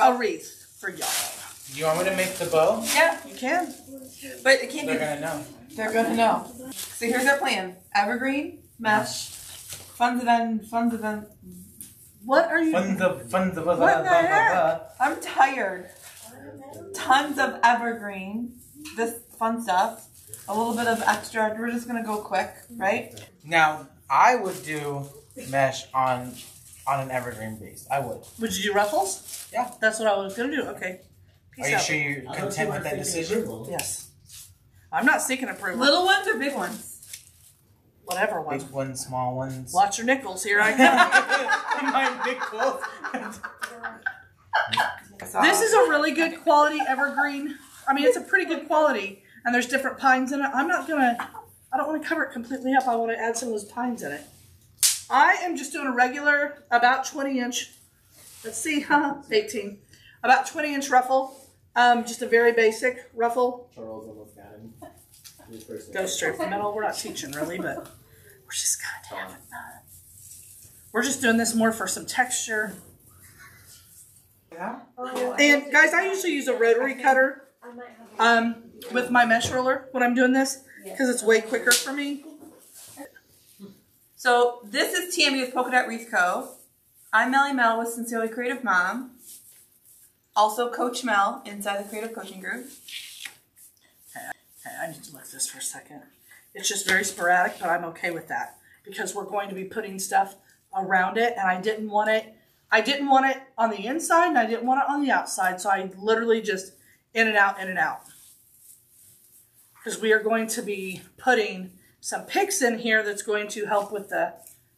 a wreath for y'all. You want me to make the bow? Yeah, you can. But it can't They're gonna know. They're gonna know. So here's our plan. Evergreen, mesh, funds of them. What are you? Funds of What the heck? I'm tired. Tons of evergreen. This fun stuff. A little bit of extra. We're just gonna go quick, right? Now, I would do mesh on an evergreen base. I would. Would you do ruffles? Yeah. That's what I was gonna do. Okay. Peace Are you out. sure you're content with that decision? Yes. I'm not seeking approval. Little ones or big ones? Whatever one. Big ones, small ones. Watch your nickels. Here I come. My nickels. This is a really good quality evergreen. I mean, it's a pretty good quality, and there's different pines in it. I don't want to cover it completely up. I want to add some of those pines in it. I am just doing a regular, about 20 inch, let's see, 18. About 20 inch ruffle. Just a very basic ruffle. Charles almost got him. Go straight for the middle. We're not teaching really, but we're just kind of having fun. We're just doing this more for some texture. Yeah. And guys, I usually use a rotary cutter with my mesh roller when I'm doing this because it's way quicker for me. So this is Tammy with Polka Dot Wreath Co. I'm Mel with Sincerely Creative Mom. Also Coach Mel inside the Creative Coaching Group. Okay, I need to look at this for a second. It's just very sporadic, but I'm okay with that because we're going to be putting stuff around it, and I didn't want it on the inside, and I didn't want it on the outside, so I literally just in and out, in and out. Because we are going to be putting some picks in here that's going to help with the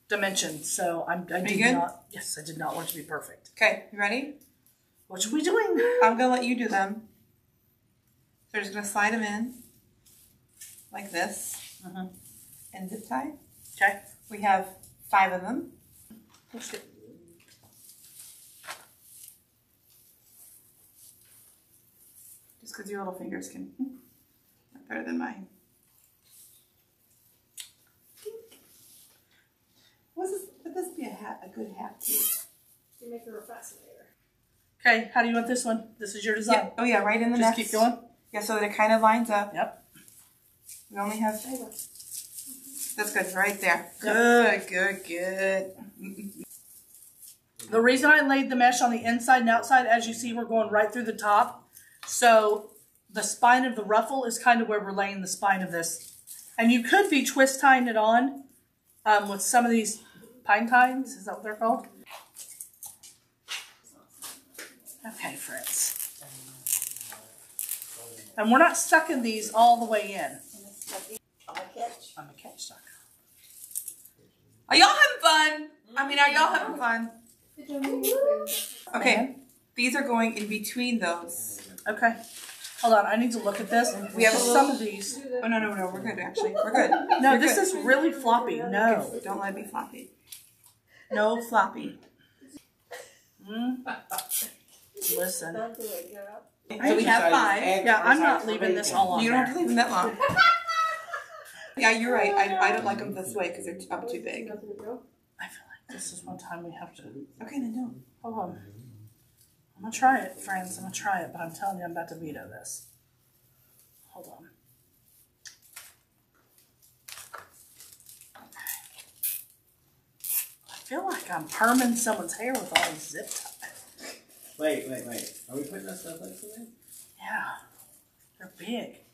dimensions. So I did not want it to be perfect. Okay, you ready? What are we doing? I'm going to let you do them. So we're just going to slide them in like this and zip tie. Okay. We have 5 of them. Let's get Just because your little fingers can, better than mine. Would this be a good hat too? You make her a fascinator. Okay, how do you want this one? This is your design. Yeah. Oh yeah, right in the Just next. keep going. Yeah, so that it kind of lines up. Yep. We only have. That's good, right there. Good. The reason I laid the mesh on the inside and outside, as you see, we're going right through the top. So the spine of the ruffle is kind of where we're laying the spine of this. And you could be twist tying it on with some of these pine tines. Is that what they're called? Okay, friends. And we're not sucking these all the way in. I'm a catch sucker. Are y'all having fun? I mean, are y'all having fun? Okay, these are going in between those. Okay. Hold on, I need to look at this. We have some of these. Oh, no, we're good actually. We're good. No, this is really floppy. No. Okay, don't let it be floppy. No floppy. Listen. So we have 5. Yeah, I'm not leaving this all on You don't there. have to leave them that long. Yeah, you're right. I don't like them this way because they're up too big. I feel like this is one time we have to. Okay, then don't. Hold on. I'm going to try it, friends. I'm going to try it, but I'm telling you I'm about to veto this. Hold on. Okay. I feel like I'm perming someone's hair with all these zip ties. Wait. Are we putting that stuff like something? Yeah. They're big.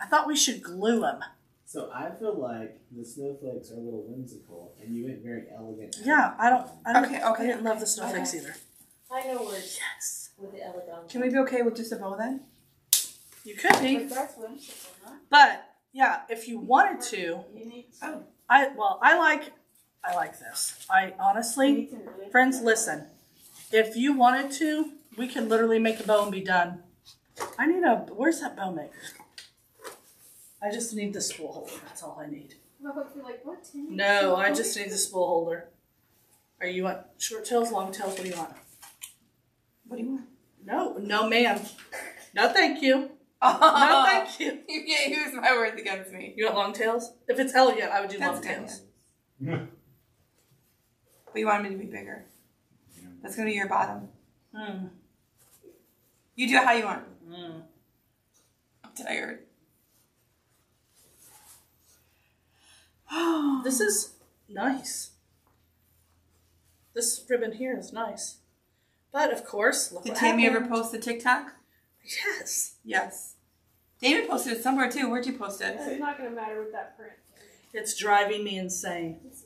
I thought we should glue them. So I feel like the snowflakes are a little whimsical, and you went very elegant. Yeah, I Okay, didn't love the snowflakes either. I know words Yes. with the elegance. Can we be okay with just a bow then? You could be. But that's whimsical, huh? But yeah, if you wanted to, Oh. I like this. I honestly, friends, listen. If you wanted to, we can literally make a bow and be done. Where's that bow maker? I just need the spool holder. That's all I need. No, I just need the spool holder. Are you want short tails, long tails? What do you want? What do you want? No, ma'am. No, thank you. No, thank you. You can't use my words against me. You want long tails? If it's elegant, I would do long That's tails. But you want me to be bigger. That's going to be your bottom. You do it how you want. Mm. I'm tired. This is nice. This ribbon here is nice. But of course, look Did what Tammy ever happened. post the TikTok? Yes. Yes. David posted it somewhere too. Where'd you post it? It's not gonna matter with that print. It's driving me insane. It's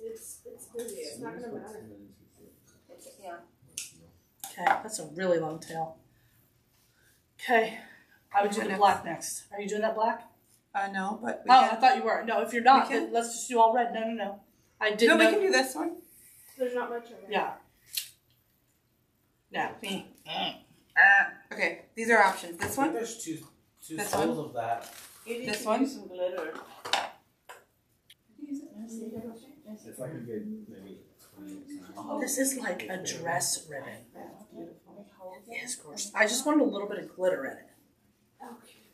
busy. It's not gonna matter. Yeah. Okay, that's a really long tail. Okay, I would do the black next. Are you doing that black? No, but we I can. thought you were. No, if you're not, We can. then let's just do all red. No. I didn't No, we know. can do this one. There's not much in there. Yeah. Yeah. Me. Okay, these are options. This I think one, there's two This souls one? of that. this one. If I could get maybe 20%. This is like a dress ribbon. Yes, of course. I just wanted a little bit of glitter in it.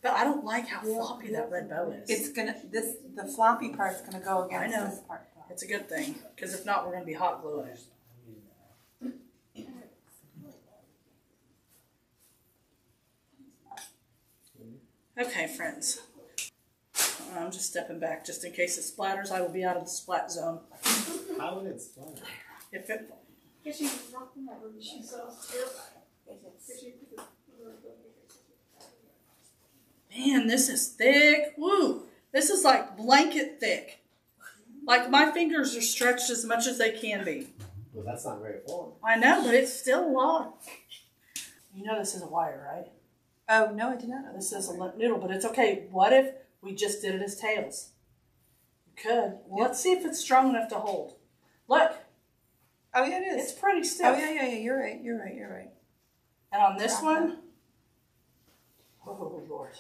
But I don't like how floppy that red bow is. It's gonna the floppy part's gonna go against I know. this part. It's a good thing, because if not, we're going to be hot gluing it. Okay, friends. I'm just stepping back just in case it splatters. I will be out of the splat zone. How would it splatter? If it, Because she's rocking that ribbon. She's so terrified. man, this is thick. Woo! This is like blanket thick. Like my fingers are stretched as much as they can be. Well, that's not very full. I know, but it's still a lot. You know this is a wire, right? Oh no, I did not know This is a noodle, but it's okay. What if we just did it as tails? We could. Well, let's see if it's strong enough to hold. Look, Oh yeah, it it's is. pretty stiff. Oh yeah. You're right. And on this Rock one, oh Lord.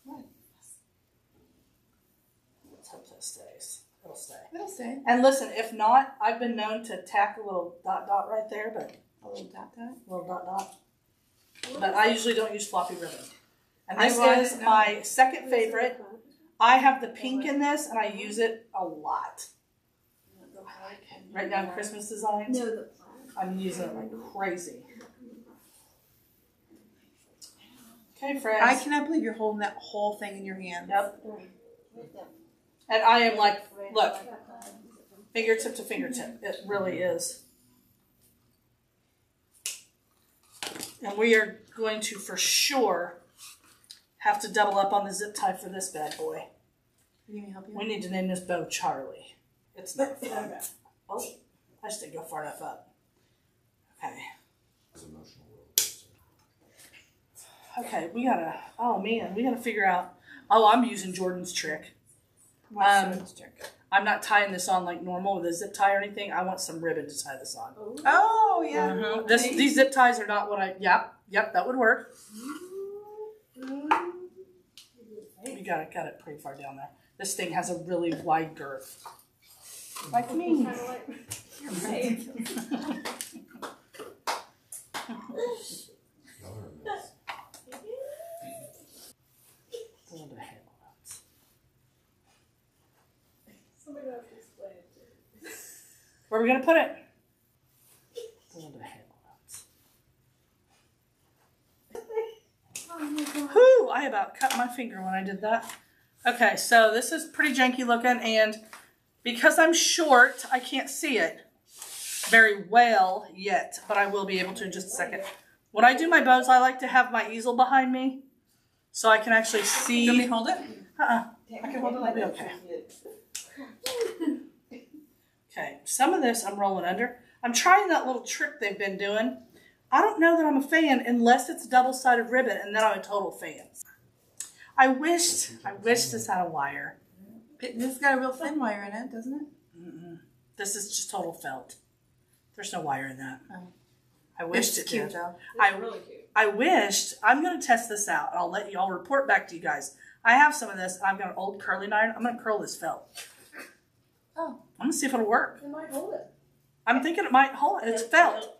What? Let's hope that stays. It'll stay. It'll stay. And listen, if not, I've been known to tack a little dot right there, but A little dot. little dot. But I usually don't use floppy ribbon. And I this want is it- my second favorite. I have the pink in this, and I use it a lot. Right now, Christmas designs. I'm using it like crazy. Okay, friends. I cannot believe you're holding that whole thing in your hand. Yep. And I am like, look, fingertip to fingertip. It really is. And we are going to, for sure, have to double up on the zip tie for this bad boy. You need me to help you? We need to name this bow Charlie. It's not far enough. Oh, I just didn't go far enough up. Okay. Okay, we gotta, oh man, we gotta figure out, oh, I'm using Jordan's trick. I'm not tying this on like normal with a zip tie or anything. I want some ribbon to tie this on. Oh yeah. Mhm. These zip ties are not what I, yep, that would work. You got it pretty far down there. This thing has a really wide girth. Like me. Kind of like your face. Pull the hell out. Somebody will have to explain it to you. Where are we gonna put it? Pull the hell out. Whew, I about cut my finger when I did that. Okay, so this is pretty janky looking, and because I'm short, I can't see it very well yet, but I will be able to in just a second. When I do my bows, I like to have my easel behind me so I can actually see. You want me to hold it? I can hold it like that. Okay. Okay, some of this I'm rolling under. I'm trying that little trick they've been doing. I don't know that I'm a fan unless it's double-sided ribbon, and then I'm a total fan. I wish this had a wire. This has got a real thin wire in it, doesn't it? Mm-mm. This is just total felt. There's no wire in that. Oh. I wished It's it cute did. though. It's really cute. Oh. I wished. I'm going to test this out. I'll let you all report back to you guys. I have some of this. I've got an old curling iron. I'm going to curl this felt. Oh. I'm going to see if it'll work. It might hold it. I'm thinking it might hold it. It's felt.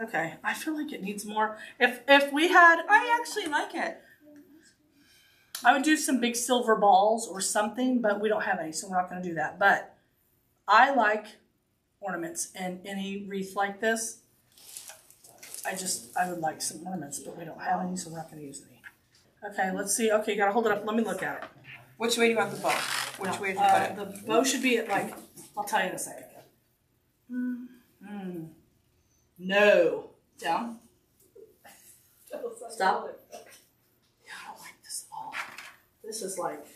Okay. I feel like it needs more. If we had, I actually like it. I would do some big silver balls or something, but we don't have any, so we're not going to do that. But I like ornaments and any wreath like this. I would like some ornaments, but we don't have any, so we're not going to use any. Okay, let's see. Okay, you got to hold it up. Let me look at it. Which way do you want the bow? Which way do you put it? The bow should be at like, I'll tell you in a second. No. Down. Stop. Yeah, I don't like this at all. This is like.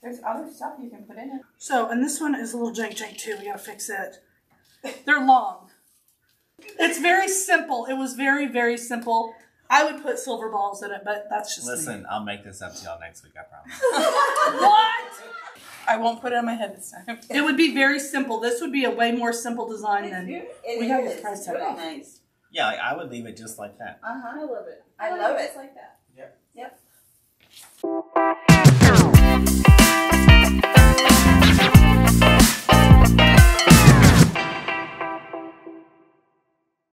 There's other stuff you can put in it. So, and this one is a little jank too. We gotta fix it. They're long. It's very simple. It was very, very simple. I would put silver balls in it, but that's just Listen, me. I'll make this up to y'all next week, I promise. What? I won't put it on my head this time. It would be very simple. This would be a way more simple design than we gotta get the price tag off. Nice. Yeah, like, I would leave it just like that. I love it. I love it. Just like that. Yep. Yep.